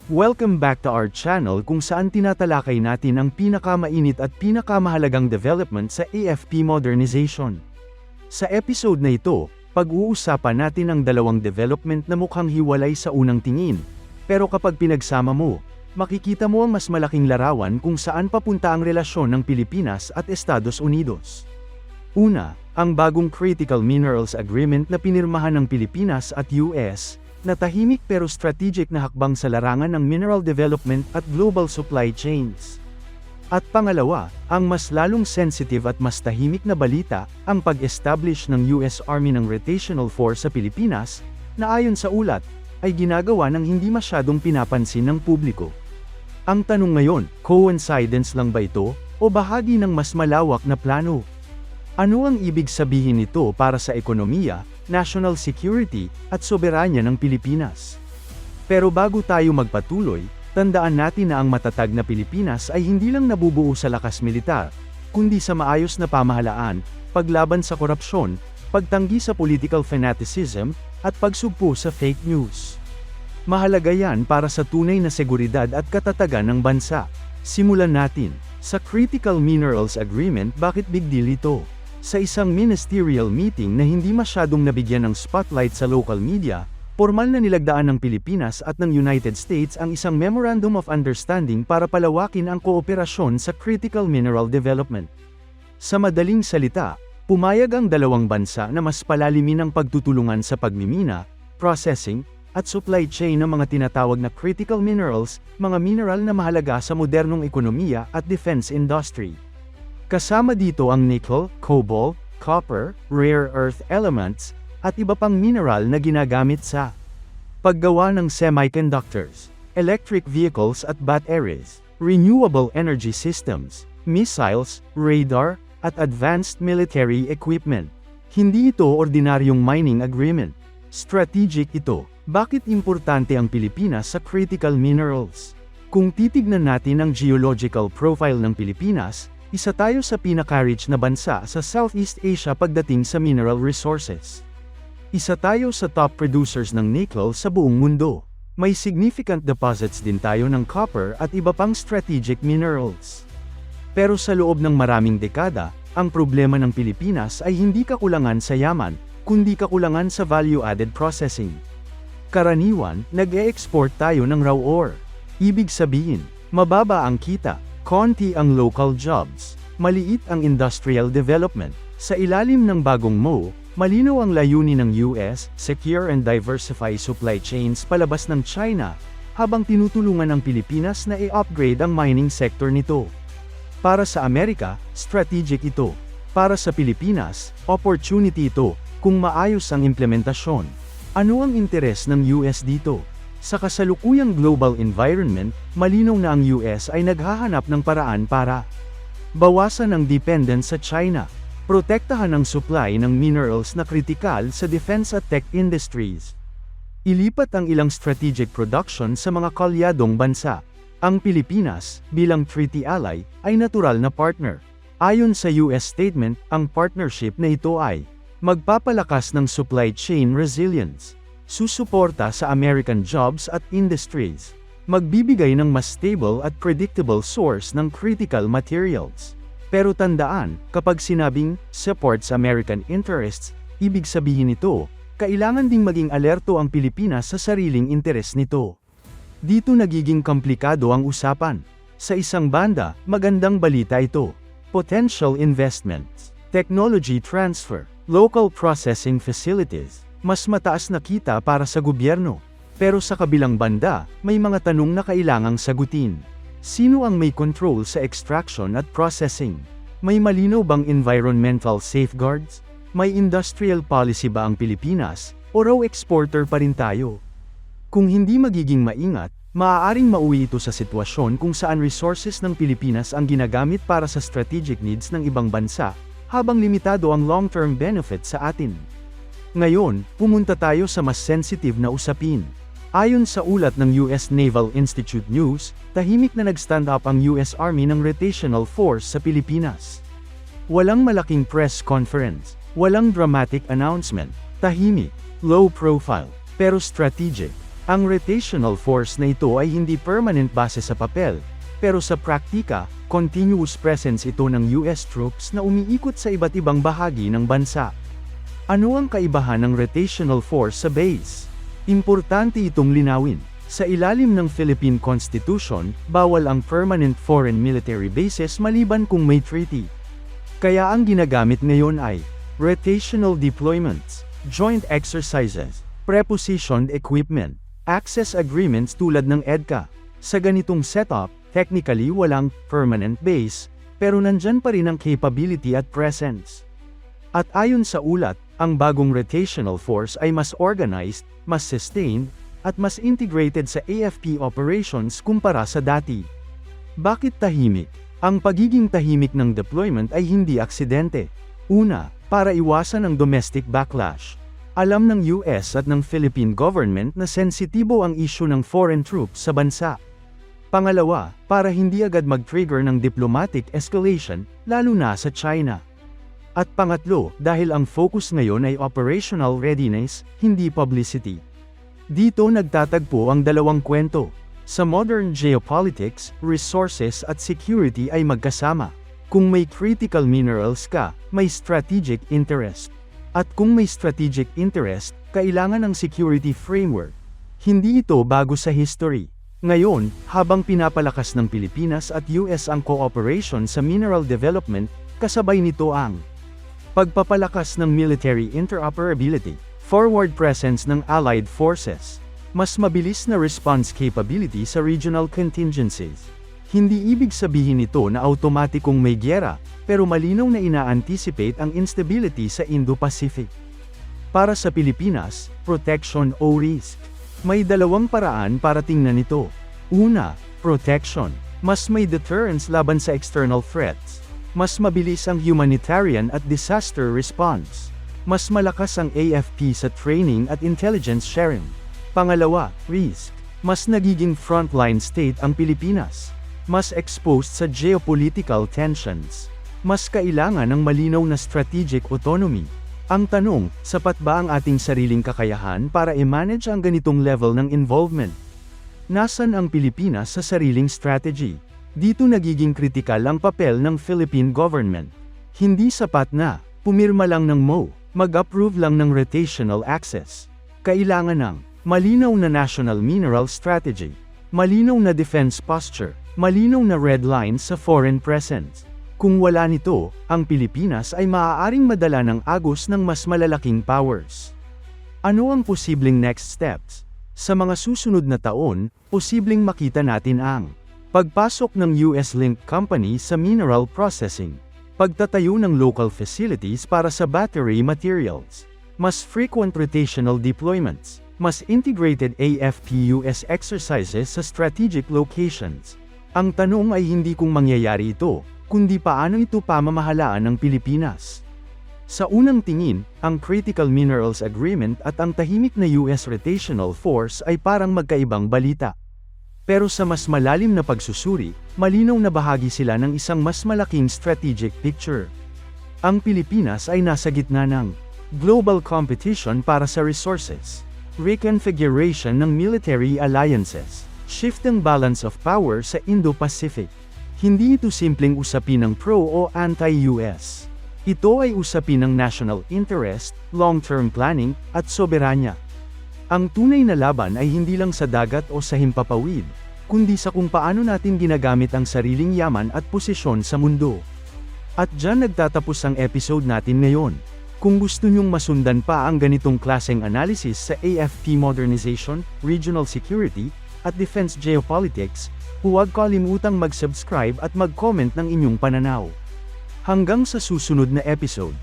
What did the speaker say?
Welcome back to our channel kung saan tinatalakay natin ang pinakamainit at pinakamahalagang development sa AFP modernization. Sa episode na ito, pag-uusapan natin ang dalawang development na mukhang hiwalay sa unang tingin, pero kapag pinagsama mo, makikita mo ang mas malaking larawan kung saan papunta ang relasyon ng Pilipinas at Estados Unidos. Una, ang bagong Critical Minerals Agreement na pinirmahan ng Pilipinas at US, na tahimik pero strategic na hakbang sa larangan ng mineral development at global supply chains. At pangalawa, ang mas lalong sensitive at mas tahimik na balita, ang pag-establish ng US Army ng Rotational Force sa Pilipinas, na ayon sa ulat, ay ginagawa ng hindi masyadong pinapansin ng publiko. Ang tanong ngayon, coincidence lang ba ito, o bahagi ng mas malawak na plano? Ano ang ibig sabihin nito para sa ekonomiya, national security, at soberanya ng Pilipinas? Pero bago tayo magpatuloy, tandaan natin na ang matatag na Pilipinas ay hindi lang nabubuo sa lakas militar, kundi sa maayos na pamahalaan, paglaban sa korupsyon, pagtanggi sa political fanaticism, at pagsugpo sa fake news. Mahalaga yan para sa tunay na seguridad at katatagan ng bansa. Simulan natin. Sa Critical Minerals Agreement, bakit big deal ito? Sa isang ministerial meeting na hindi masyadong nabigyan ng spotlight sa local media, formal na nilagdaan ng Pilipinas at ng United States ang isang Memorandum of Understanding para palawakin ang kooperasyon sa critical mineral development. Sa madaling salita, pumayag ang dalawang bansa na mas palalimin ang pagtutulungan sa pagmimina, processing, at supply chain ng mga tinatawag na critical minerals, mga mineral na mahalaga sa modernong ekonomiya at defense industry. Kasama dito ang nickel, cobalt, copper, rare earth elements, at iba pang mineral na ginagamit sa paggawa ng semiconductors, electric vehicles at batteries, renewable energy systems, missiles, radar, at advanced military equipment. Hindi ito ordinaryong mining agreement. Strategic ito. Bakit importante ang Pilipinas sa critical minerals? Kung titignan natin ang geological profile ng Pilipinas, isa tayo sa pinaka-rich na bansa sa Southeast Asia pagdating sa mineral resources. Isa tayo sa top producers ng nickel sa buong mundo. May significant deposits din tayo ng copper at iba pang strategic minerals. Pero sa loob ng maraming dekada, ang problema ng Pilipinas ay hindi kakulangan sa yaman, kundi kakulangan sa value-added processing. Karaniwan, nag-e-export tayo ng raw ore. Ibig sabihin, mababa ang kita, konti ang local jobs, maliit ang industrial development. Sa ilalim ng bagong MOU, malinaw ang layunin ng US, secure and diversify supply chains palabas ng China, habang tinutulungan ng Pilipinas na i-upgrade ang mining sector nito. Para sa Amerika, strategic ito. Para sa Pilipinas, opportunity ito, kung maayos ang implementasyon. Ano ang interes ng US dito? Sa kasalukuyang global environment, malinaw na ang US ay naghahanap ng paraan para bawasan ang dependence sa China, protektahan ang supply ng minerals na kritikal sa defense at tech industries, ilipat ang ilang strategic production sa mga kalyadong bansa. Ang Pilipinas, bilang treaty ally, ay natural na partner. Ayon sa US statement, ang partnership na ito ay magpapalakas ng supply chain resilience, susuporta sa American jobs at industries, magbibigay ng mas stable at predictable source ng critical materials. Pero tandaan, kapag sinabing supports American interests, ibig sabihin nito, kailangan ding maging alerto ang Pilipinas sa sariling interes nito. Dito nagiging komplikado ang usapan. Sa isang banda, magandang balita ito. Potential investments, technology transfer, local processing facilities, mas mataas na kita para sa gobyerno. Pero sa kabilang banda, may mga tanong na kailangang sagutin. Sino ang may control sa extraction at processing? May malinaw bang environmental safeguards? May industrial policy ba ang Pilipinas, o raw exporter pa rin tayo? Kung hindi magiging maingat, maaaring mauwi ito sa sitwasyon kung saan resources ng Pilipinas ang ginagamit para sa strategic needs ng ibang bansa, habang limitado ang long-term benefit sa atin. Ngayon, pumunta tayo sa mas sensitive na usapin. Ayon sa ulat ng US Naval Institute News, tahimik na nag-stand up ang US Army ng Rotational Force sa Pilipinas. Walang malaking press conference, walang dramatic announcement, tahimik, low profile, pero strategic. Ang rotational force na ito ay hindi permanent base sa papel, pero sa praktika, continuous presence ito ng US troops na umiikot sa iba't ibang bahagi ng bansa. Ano ang kaibahan ng rotational force sa base? Importante itong linawin. Sa ilalim ng Philippine Constitution, bawal ang permanent foreign military bases maliban kung may treaty. Kaya ang ginagamit ngayon ay rotational deployments, joint exercises, prepositioned equipment, access agreements tulad ng EDCA. Sa ganitong setup, technically walang permanent base, pero nandyan pa rin ang capability at presence. At ayon sa ulat, ang bagong rotational force ay mas organized, mas sustained, at mas integrated sa AFP operations kumpara sa dati. Bakit tahimik? Ang pagiging tahimik ng deployment ay hindi aksidente. Una, para iwasan ang domestic backlash. Alam ng US at ng Philippine government na sensitibo ang issue ng foreign troops sa bansa. Pangalawa, para hindi agad mag-trigger ng diplomatic escalation, lalo na sa China. At pangatlo, dahil ang focus ngayon ay operational readiness, hindi publicity. Dito nagtatagpo ang dalawang kwento. Sa modern geopolitics, resources at security ay magkasama. Kung may critical minerals ka, may strategic interest. At kung may strategic interest, kailangan ng security framework. Hindi ito bago sa history. Ngayon, habang pinapalakas ng Pilipinas at US ang cooperation sa mineral development, kasabay nito ang pagpapalakas ng military interoperability, forward presence ng allied forces, mas mabilis na response capability sa regional contingencies. Hindi ibig sabihin nito na automatikong may gyera, pero malinaw na ina-anticipate ang instability sa Indo-Pacific. Para sa Pilipinas, protection o risk. May dalawang paraan para tingnan ito. Una, protection. Mas may deterrence laban sa external threats. Mas mabilis ang humanitarian at disaster response. Mas malakas ang AFP sa training at intelligence sharing. Pangalawa, risk. Mas nagiging frontline state ang Pilipinas. Mas exposed sa geopolitical tensions. Mas kailangan ng malinaw na strategic autonomy. Ang tanong, sapat ba ang ating sariling kakayahan para i-manage ang ganitong level ng involvement? Nasaan ang Pilipinas sa sariling strategy? Dito nagiging kritikal ang papel ng Philippine government. Hindi sapat na pumirma lang ng MO. Mag-approve lang ng rotational access. Kailangan ng malinaw na national mineral strategy, malinaw na defense posture, malinaw na red lines sa foreign presence. Kung wala nito, ang Pilipinas ay maaaring madala ng agos ng mas malalaking powers. Ano ang posibleng next steps? Sa mga susunod na taon, posibleng makita natin ang pagpasok ng US-linked company sa mineral processing, pagtatayo ng local facilities para sa battery materials, mas frequent rotational deployments, mas integrated AFP-US exercises sa strategic locations. Ang tanong ay hindi kung mangyayari ito, kundi paano ito pamamahalaan ng Pilipinas. Sa unang tingin, ang Critical Minerals Agreement at ang tahimik na US rotational force ay parang magkaibang balita. Pero sa mas malalim na pagsusuri, malinaw na bahagi sila ng isang mas malaking strategic picture. Ang Pilipinas ay nasa gitna ng global competition para sa resources, reconfiguration ng military alliances, shifting balance of power sa Indo-Pacific. Hindi ito simpleng usapin ng pro o anti-US. Ito ay usapin ng national interest, long-term planning, at soberanya. Ang tunay na laban ay hindi lang sa dagat o sa himpapawid, kundi sa kung paano natin ginagamit ang sariling yaman at posisyon sa mundo. At dyan nagtatapos ang episode natin ngayon. Kung gusto nyong masundan pa ang ganitong klaseng analysis sa AFP modernization, regional security, at defense geopolitics, huwag kalimutang mag-subscribe at mag-comment ng inyong pananaw. Hanggang sa susunod na episode.